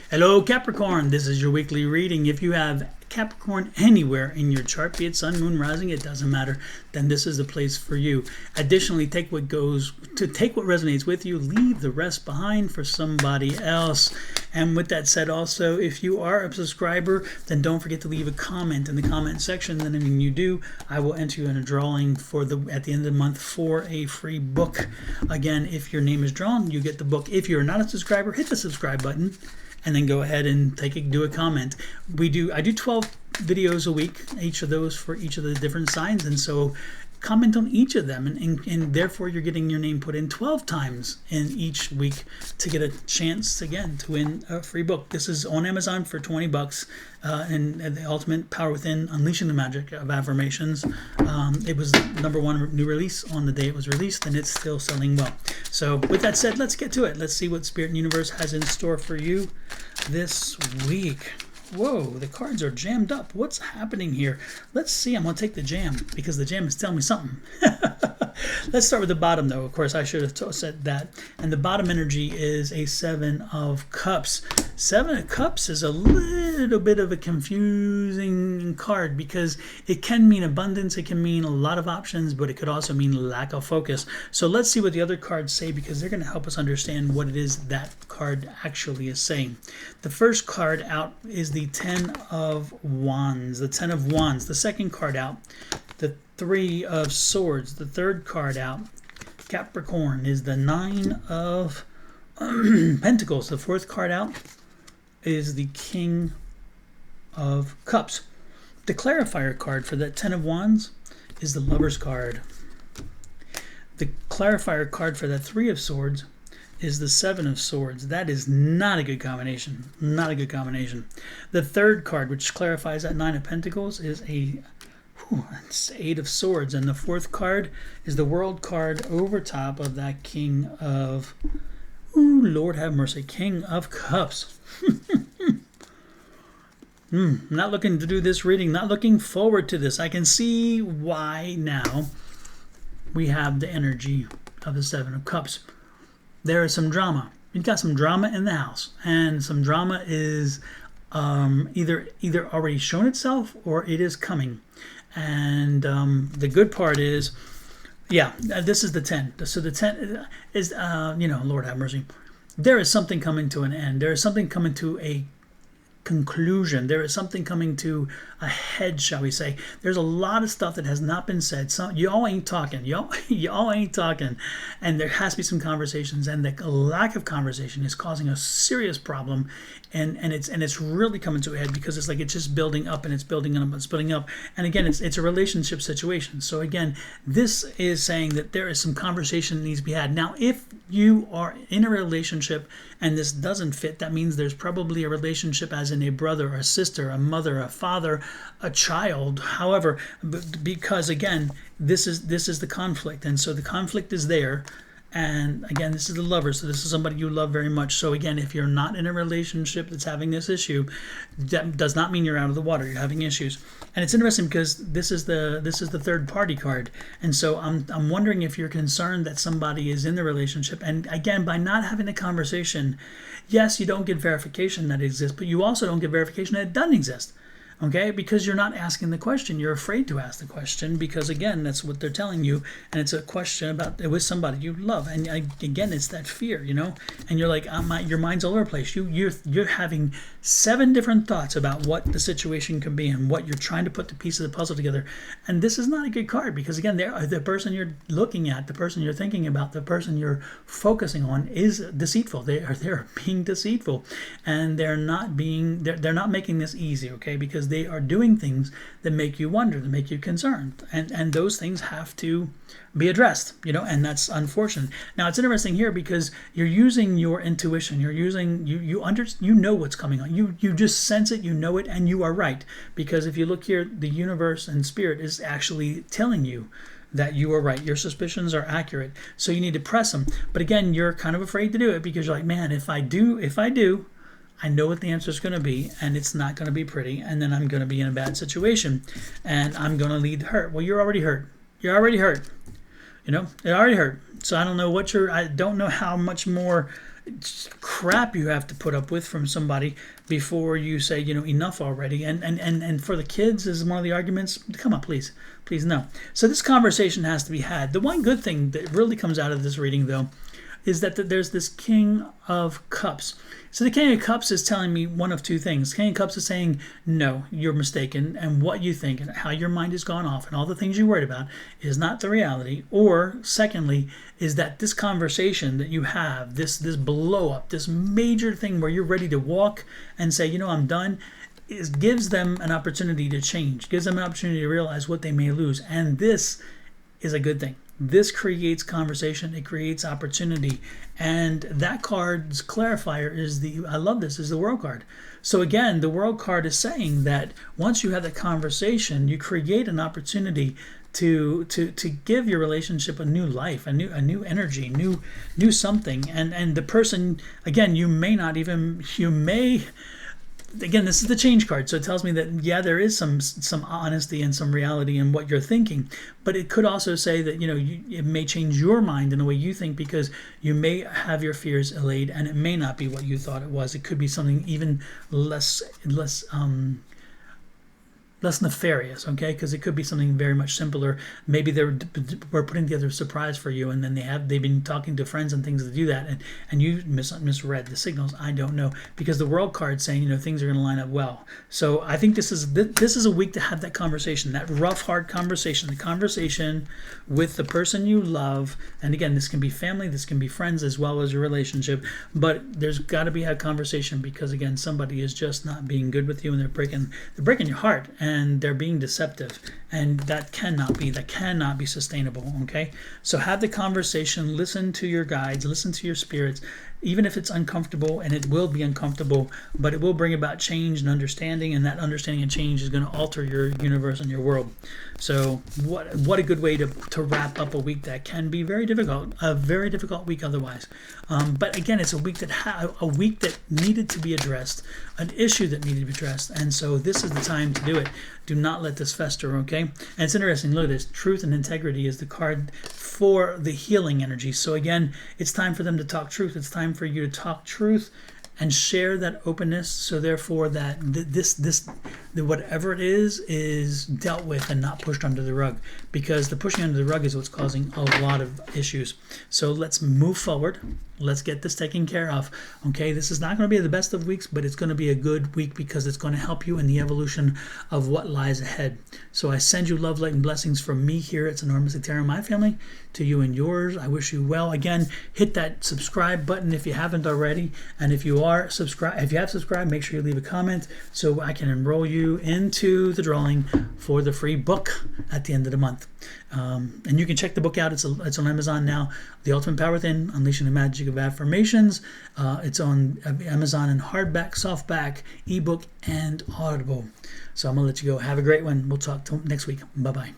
Hello Capricorn, this is your weekly reading. If you have Capricorn anywhere in your chart, be it sun, moon, rising, it doesn't matter, then this is the place for you. Additionally, take what resonates with you, leave the rest behind for somebody else. And with that said, also, if you are a subscriber, then don't forget to leave a comment in the comment section. Then when you do, I will enter you in a drawing at the end of the month for a free book. Again, if your name is drawn, you get the book. If you're not a subscriber, hit the subscribe button and then go ahead and do a comment. I do 12 videos a week, each of those for each of the different signs, and so comment on each of them, and therefore you're getting your name put in 12 times in each week to get a chance again to win a free book. This is on Amazon for $20, and the Ultimate Power Within: Unleashing the Magic of Affirmations. It was the #1 new release on the day it was released, and it's still selling well. So with that said, let's get to it. Let's see what Spirit and Universe has in store for you this week. Whoa, the cards are jammed up. What's happening here? Let's see. I'm going to take the jam because the jam is telling me something. Let's start with the bottom, though. Of course, I should have said that. And the bottom energy is a 7 of Cups. 7 of Cups is a little bit of a confusing card because it can mean abundance. It can mean a lot of options, but it could also mean lack of focus. So let's see what the other cards say because they're going to help us understand what it is that card actually is saying. The first card out is the 10 of Wands. The 10 of Wands. The second card out, the 3 of Swords. The third card out, Capricorn, is the 9 of Pentacles. The fourth card out is the King of Cups. The clarifier card for that 10 of Wands is the Lover's card. The clarifier card for that 3 of Swords is the 7 of Swords. That is not a good combination. Not a good combination. The third card, which clarifies that 9 of Pentacles, is it's 8 of Swords. And the fourth card is the World card over top of that King of... Ooh, Lord have mercy. King of Cups. Not looking to do this reading. Not looking forward to this. I can see why now we have the energy of the 7 of Cups. There is some drama. You've got some drama in the house, and some drama is either already shown itself or it is coming. And the good part is, this is the 10. So the 10 is, Lord have mercy. There is something coming to an end. There is something coming to a conclusion. There is something coming to a head, shall we say. There's a lot of stuff that has not been said. Y'all ain't talking. Y'all ain't talking. And there has to be some conversations, and the lack of conversation is causing a serious problem. And it's really coming to a head because it's just building up, and it's building up, and it's building up. And again, it's a relationship situation. So again, this is saying that there is some conversation that needs to be had. Now, if you are in a relationship and this doesn't fit, that means there's probably a relationship as in a brother, a sister, a mother, a father, a child. However, because again, this is the conflict, and so the conflict is there. And again, this is the lover, so this is somebody you love very much. So again, if you're not in a relationship that's having this issue, that does not mean you're out of the water. You're having issues. And it's interesting because this is the third party card. And so I'm wondering if you're concerned that somebody is in the relationship. And again, by not having a conversation, yes, you don't get verification that it exists, but you also don't get verification that it doesn't exist. Okay, because you're not asking the question. You're afraid to ask the question because, again, that's what they're telling you. And it's a question about it with somebody you love. And again, it's that fear, and you're like, your mind's all over the place. You're having 7 different thoughts about what the situation could be and what you're trying to put the piece of the puzzle together. And this is not a good card because, again, the person you're looking at, the person you're thinking about, the person you're focusing on is deceitful. They're being deceitful, and they're not making this easy, okay, because they are doing things that make you wonder, that make you concerned, and those things have to be addressed, and that's unfortunate. Now it's interesting here because you're using your intuition. You're using you know what's coming on. You just sense it, you know it, and you are right, because if you look here, the universe and spirit is actually telling you that you are right. Your suspicions are accurate, so you need to press them. But again, you're kind of afraid to do it because you're like, man, if I do, I know what the answer is going to be, and it's not going to be pretty, and then I'm going to be in a bad situation, and I'm going to lead to hurt. Well, you're already hurt. You're already hurt. It already hurt. So I don't know I don't know how much more crap you have to put up with from somebody before you say, enough already. And for the kids, is one of the arguments. Come on, please no. So this conversation has to be had. The one good thing that really comes out of this reading, though, is that there's this King of Cups. So the King of Cups is telling me one of two things. King of Cups is saying, no, you're mistaken, and what you think and how your mind has gone off and all the things you worried about is not the reality. Or secondly, is that this conversation that you have, this blow up, this major thing where you're ready to walk and say, I'm done, gives them an opportunity to change, gives them an opportunity to realize what they may lose. And this is a good thing. This creates conversation, it creates opportunity. And that card's clarifier is I love this, is the World card. So again, the World card is saying that once you have that conversation, you create an opportunity to give your relationship a new life, a new energy, new something. And the person, again, again, this is the change card, so it tells me that, yeah, there is some honesty and some reality in what you're thinking, but it could also say that, it may change your mind in the way you think, because you may have your fears allayed, and it may not be what you thought it was. It could be something even less nefarious, okay? Because it could be something very much simpler. Maybe we're putting together a surprise for you, and then they've been talking to friends and things to do that, and you misread the signals. I don't know, because the World card's saying things are going to line up well. So I think this is a week to have that conversation, that rough, hard conversation, the conversation with the person you love. And again, this can be family, this can be friends, as well as your relationship. But there's got to be a conversation, because again, somebody is just not being good with you, and they're breaking your heart. And they're being deceptive, and that cannot be sustainable. Okay, so have the conversation, listen to your guides, listen to your spirits, even if it's uncomfortable, and it will be uncomfortable, but it will bring about change and understanding, and that understanding and change is going to alter your universe and your world. So what a good way to wrap up a week that can be very difficult, a very difficult week otherwise. But again, it's a week that needed to be addressed, an issue that needed to be addressed, and so this is the time to do it. Do not let this fester, okay? And it's interesting, look at this. Truth and integrity is the card for the healing energy. So again, it's time for them to talk truth. It's time for you to talk truth and share that openness. So therefore that whatever it is dealt with and not pushed under the rug, because the pushing under the rug is what's causing a lot of issues. So let's move forward. Let's get this taken care of. Okay, this is not going to be the best of weeks, but it's going to be a good week, because it's going to help you in the evolution of what lies ahead. So I send you love, light, and blessings from me here at Enormous Tarot, my family, to you and yours. I wish you well. Again, hit that subscribe button if you haven't already, and if you have subscribed, make sure you leave a comment so I can enroll you into the drawing for the free book at the end of the month. And you can check the book out. It's on Amazon now. The Ultimate Power Within, Unleashing the Magic of Affirmations. It's on Amazon in hardback, softback, ebook, and Audible. So I'm going to let you go. Have a great one. We'll talk next week. Bye-bye.